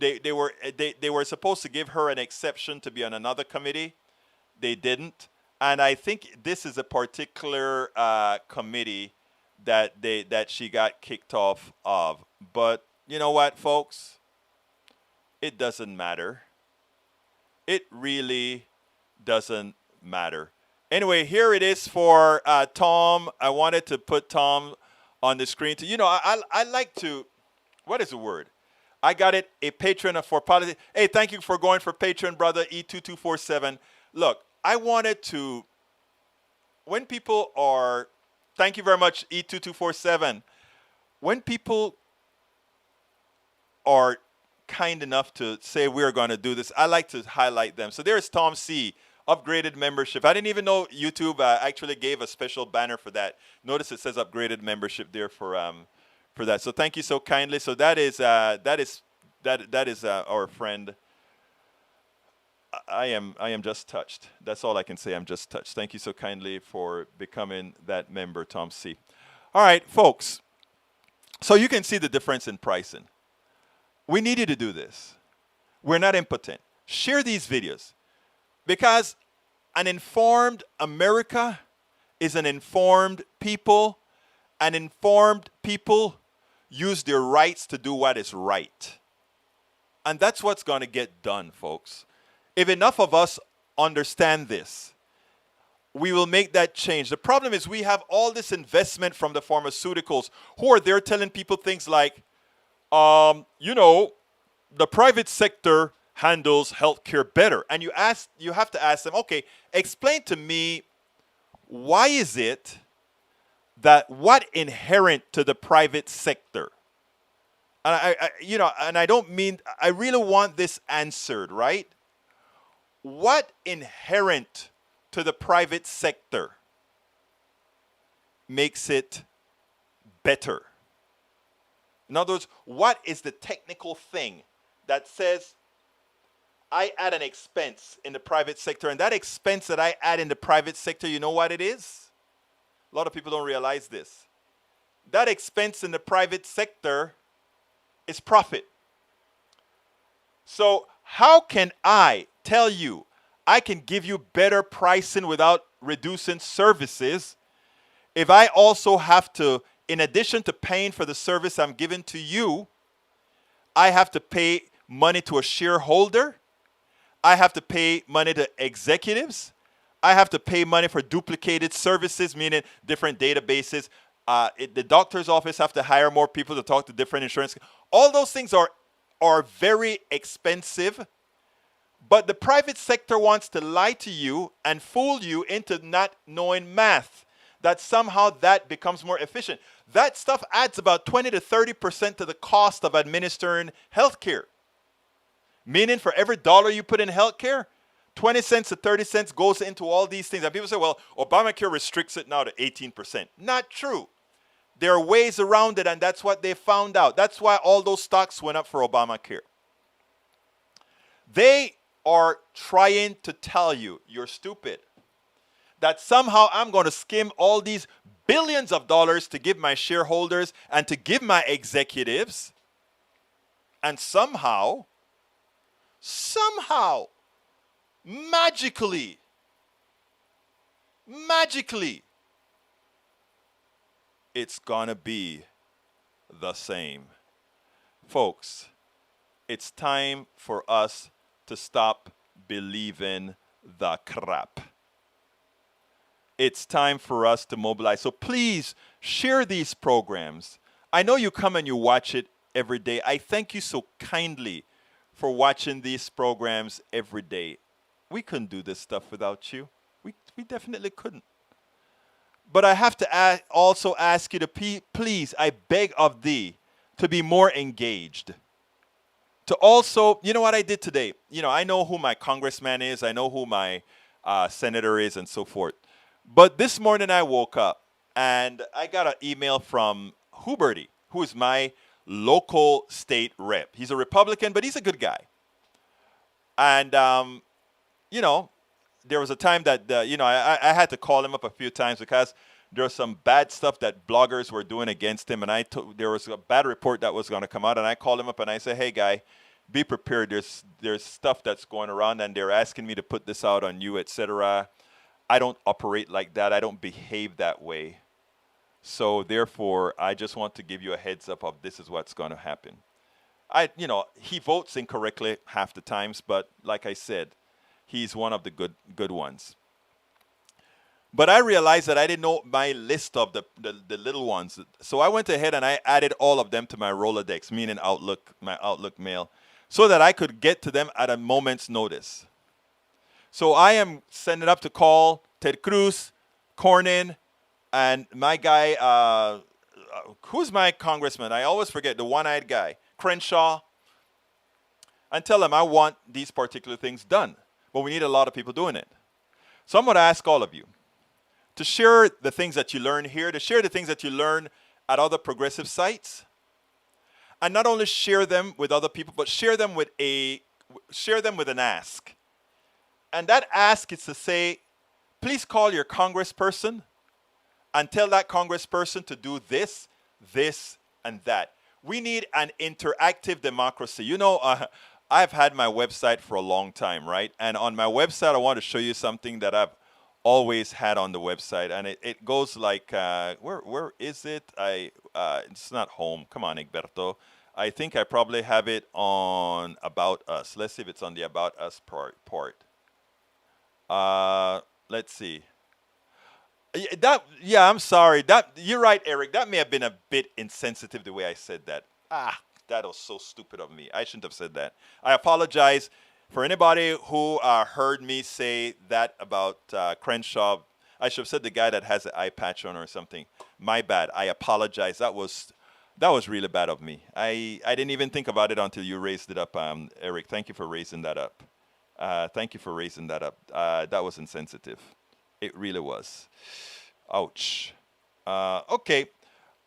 They were supposed to give her an exception to be on another committee. They didn't. And I think this is a particular committee that she got kicked off of. But you know what, folks? It doesn't matter. It really doesn't matter. Anyway, here it is for Tom. I wanted to put Tom on the screen. I like to, what is the word? I got it, a patron for politics. Hey, thank you for going for patron, brother E2247. Look, I wanted to, when people are, thank you very much, E2247. When people are kind enough to say we're going to do this, I like to highlight them. So there's Tom C., upgraded membership. I didn't even know YouTube actually gave a special banner for that. Notice it says upgraded membership there for that. So thank you so kindly. So that is our friend. I am just touched. That's all I can say. I'm just touched. Thank you so kindly for becoming that member, Tom C. All right, folks. So you can see the difference in pricing. We needed to do this. We're not impotent. Share these videos. Because an informed America is an informed people. And informed people use their rights to do what is right. And that's what's going to get done, folks. If enough of us understand this, we will make that change. The problem is we have all this investment from the pharmaceuticals who are there telling people things like, the private sector handles healthcare better. And you have to ask them, okay, explain to me, why is it that what inherent to the private sector? And I really want this answered, right? What inherent to the private sector makes it better? In other words, what is the technical thing that says I add an expense in the private sector, and that expense that I add in the private sector, you know what it is? A lot of people don't realize this. That expense in the private sector is profit. So how can I tell you I can give you better pricing without reducing services if I also have to, in addition to paying for the service I'm giving to you, I have to pay money to a shareholder? I have to pay money to executives. I have to pay money for duplicated services, meaning different databases. The doctor's office have to hire more people to talk to different insurance. All those things are very expensive. But the private sector wants to lie to you and fool you into not knowing math, that somehow that becomes more efficient. That stuff adds about 20 to 30% to the cost of administering healthcare. Meaning for every dollar you put in healthcare, 20 cents to 30 cents goes into all these things. And people say, well, Obamacare restricts it now to 18%. Not true. There are ways around it, and that's what they found out. That's why all those stocks went up for Obamacare. They are trying to tell you, you're stupid, that somehow I'm going to skim all these billions of dollars to give my shareholders and to give my executives, and somehow, magically, it's going to be the same. Folks, it's time for us to stop believing the crap. It's time for us to mobilize. So please share these programs. I know you come and you watch it every day. I thank you so kindly for watching these programs every day. We couldn't do this stuff without you. We definitely couldn't. But I have to also ask you to please, I beg of thee, to be more engaged. To also, you know what I did today? I know who my congressman is. I know who my senator is and so forth. But this morning I woke up and I got an email from Huberty, who is my local state rep. He's a Republican, but he's a good guy. And, you know, there was a time that, I had to call him up a few times because there was some bad stuff that bloggers were doing against him. And there was a bad report that was going to come out. And I called him up and I said, hey, guy, be prepared. There's stuff that's going around and they're asking me to put this out on you, etc. I don't operate like that. I don't behave that way. So therefore, I just want to give you a heads up of this is what's going to happen. He votes incorrectly half the times, but like I said, he's one of the good ones. But I realized that I didn't know my list of the little ones. So I went ahead and I added all of them to my Rolodex, meaning my Outlook mail, so that I could get to them at a moment's notice. So I am sending up to call Ted Cruz, Cornyn, and my guy, who's my congressman? I always forget, the one-eyed guy, Crenshaw, and tell them I want these particular things done. But we need a lot of people doing it. So I'm going to ask all of you to share the things that you learn here, to share the things that you learn at other progressive sites, and not only share them with other people, but share them with an ask. And that ask is to say, please call your congressperson and tell that congressperson to do this, this, and that. We need an interactive democracy. I've had my website for a long time, right? And on my website, I want to show you something that I've always had on the website. And it goes like, where is it? It's not home. Come on, Egberto. I think I probably have it on About Us. Let's see if it's on the About Us part. Let's see. I'm sorry. You're right, Eric. That may have been a bit insensitive the way I said that. That was so stupid of me. I shouldn't have said that. I apologize for anybody who heard me say that about Crenshaw. I should have said the guy that has the eye patch on or something. My bad. I apologize. That was really bad of me. I didn't even think about it until you raised it up, Eric. Thank you for raising that up. That was insensitive. It really was. Ouch. Okay.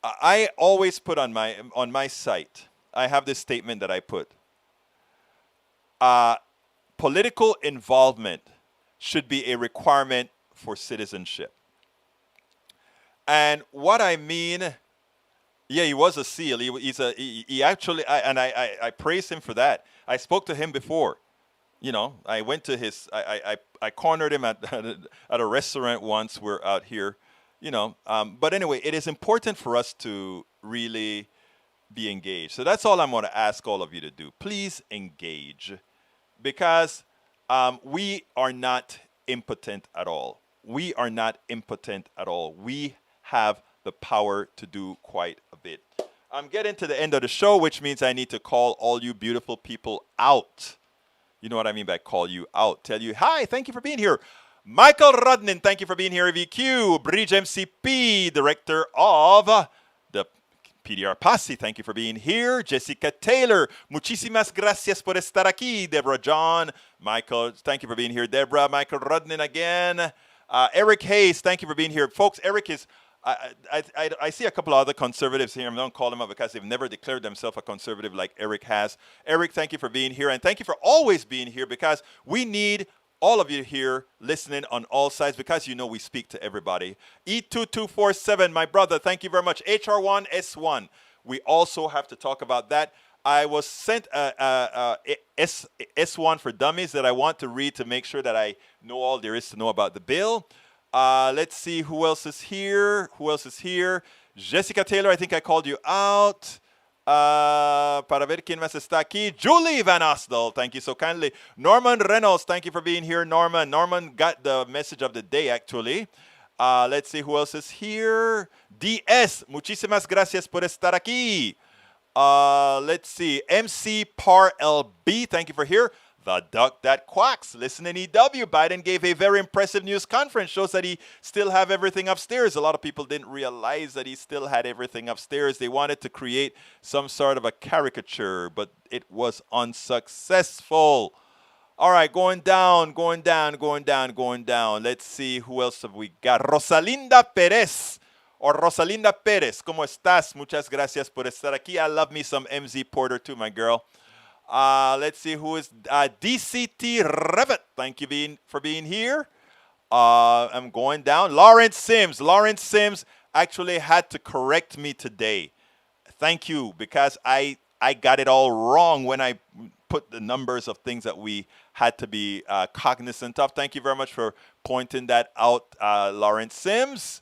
I always put on my site, I have this statement that I put. Political involvement should be a requirement for citizenship. And what I mean, he was a SEAL. He actually, I praise him for that. I spoke to him before. I went to I cornered him at a restaurant once. We're out here, But anyway, it is important for us to really be engaged. So that's all I'm going to ask all of you to do. Please engage, because we are not impotent at all. We are not impotent at all. We have the power to do quite a bit. I'm getting to the end of the show, which means I need to call all you beautiful people out. You know what I mean by call you out. Tell you, hi, thank you for being here. Michael Rudnin, thank you for being here. VQ, Bridge MCP, director of the PDR Posse, thank you for being here. Jessica Taylor, muchísimas gracias por estar aquí. Deborah John, Michael, thank you for being here. Deborah, Michael Rudnin again. Eric Hayes, thank you for being here. Folks, Eric is... I see a couple of other conservatives here. I'm not calling them up because they've never declared themselves a conservative like Eric has. Eric, thank you for being here. And thank you for always being here, because we need all of you here listening on all sides, because we speak to everybody. E2247, my brother, thank you very much. HR1S1. We also have to talk about that. I was sent S1 for Dummies that I want to read to make sure that I know all there is to know about the bill. Let's see who else is here. Jessica Taylor, I think I called you out. Para ver quién más está aquí. Julie Van Osdal, thank you so kindly. Norman Reynolds, thank you for being here, Norman. Norman got the message of the day, actually. Let's see who else is here. DS, muchísimas gracias por estar aquí. Let's see. MC Par LB, thank you for here. The duck that quacks. Listen in EW. Biden gave a very impressive news conference. Shows that he still have everything upstairs. A lot of people didn't realize that he still had everything upstairs. They wanted to create some sort of a caricature, but it was unsuccessful. All right, going down. Let's see, who else have we got? Rosalinda Perez. Or Rosalinda Perez. ¿Cómo estás? Muchas gracias por estar aquí. I love me some MZ Porter too, my girl. Let's see who is DCT Revit. Thank you for being here. I'm going down. Lawrence Sims. Lawrence Sims actually had to correct me today. Thank you, because I got it all wrong when I put the numbers of things that we had to be cognizant of. Thank you very much for pointing that out, Lawrence Sims.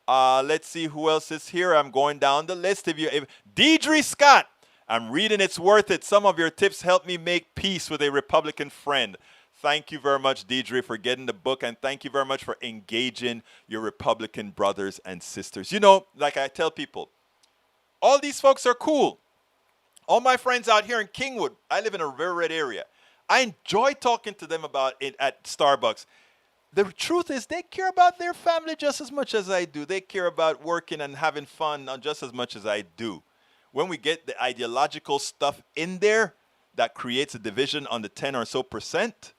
Let's see who else is here. I'm going down the list. Deidre Scott. I'm reading It's Worth It. Some of your tips help me make peace with a Republican friend. Thank you very much, Deidre, for getting the book, and thank you very much for engaging your Republican brothers and sisters. You know, like I tell people, all these folks are cool. All my friends out here in Kingwood, I live in a very red area. I enjoy talking to them about it at Starbucks. The truth is they care about their family just as much as I do. They care about working and having fun just as much as I do. When we get the ideological stuff in there that creates a division on the 10 or so percent,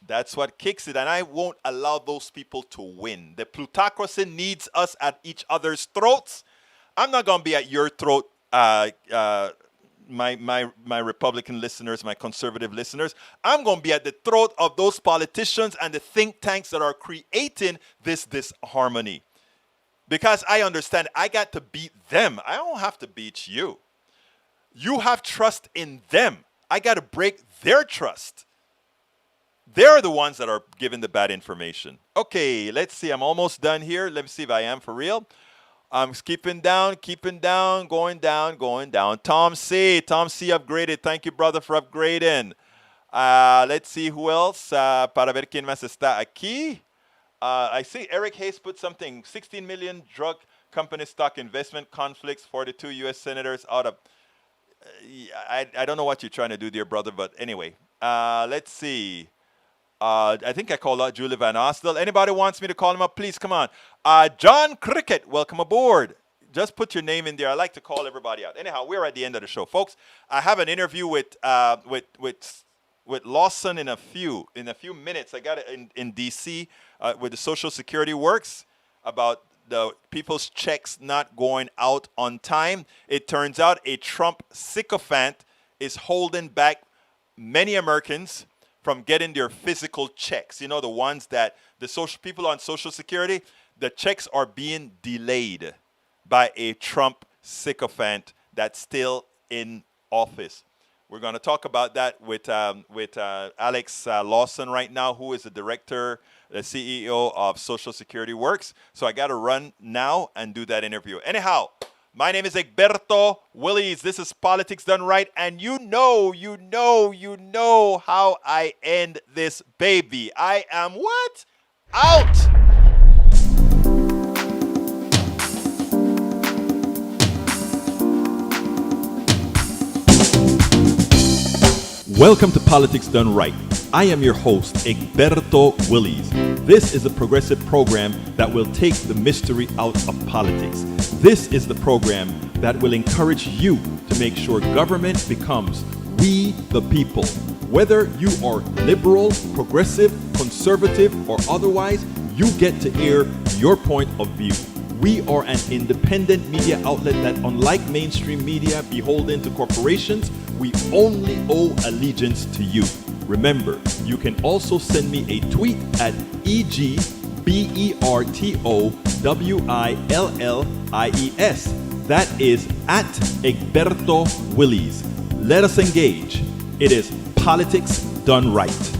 that's what kicks it. And I won't allow those people to win. The plutocracy needs us at each other's throats. I'm not going to be at your throat, my Republican listeners, my conservative listeners. I'm going to be at the throat of those politicians and the think tanks that are creating this disharmony. Because I understand I got to beat them. I don't have to beat you. You have trust in them. I got to break their trust. They're the ones that are giving the bad information. Okay, let's see. I'm almost done here. Let me see if I am for real. I'm keeping down, going down. Tom C. Upgraded. Thank you, brother, for upgrading. Let's see who else. Para ver quién más está aquí. I see Eric Hayes put something. 16 million drug company stock investment conflicts. 42 U.S. senators out of. I don't know what you're trying to do, dear brother, but anyway. Let's see. I think I called out Julie Van Ostel. Anybody wants me to call him up, please come on. John Cricket, welcome aboard. Just put your name in there. I like to call everybody out. Anyhow, we're at the end of the show, folks. I have an interview with Lawson in a few minutes. I got it in D.C. With the Social Security Works about the people's checks not going out on time. It turns out a Trump sycophant is holding back many Americans from getting their physical checks. You know, the ones that the social people on Social Security, the checks are being delayed by a Trump sycophant that's still in office. We're going to talk about that with Alex Lawson right now, who is the director, the CEO of Social Security Works. So I got to run now and do that interview. Anyhow, my name is Egberto Willies. This is Politics Done Right. And you know how I end this baby. I am what? Out! Welcome to Politics Done Right. I am your host, Egberto Willies. This is a progressive program that will take the mystery out of politics. This is the program that will encourage you to make sure government becomes we the people. Whether you are liberal, progressive, conservative, or otherwise, you get to air your point of view. We are an independent media outlet that, unlike mainstream media beholden to corporations, we only owe allegiance to you. Remember, you can also send me a tweet at EGBERTOWILLIES. That is at Egberto Willies. Let us engage. It is Politics Done Right.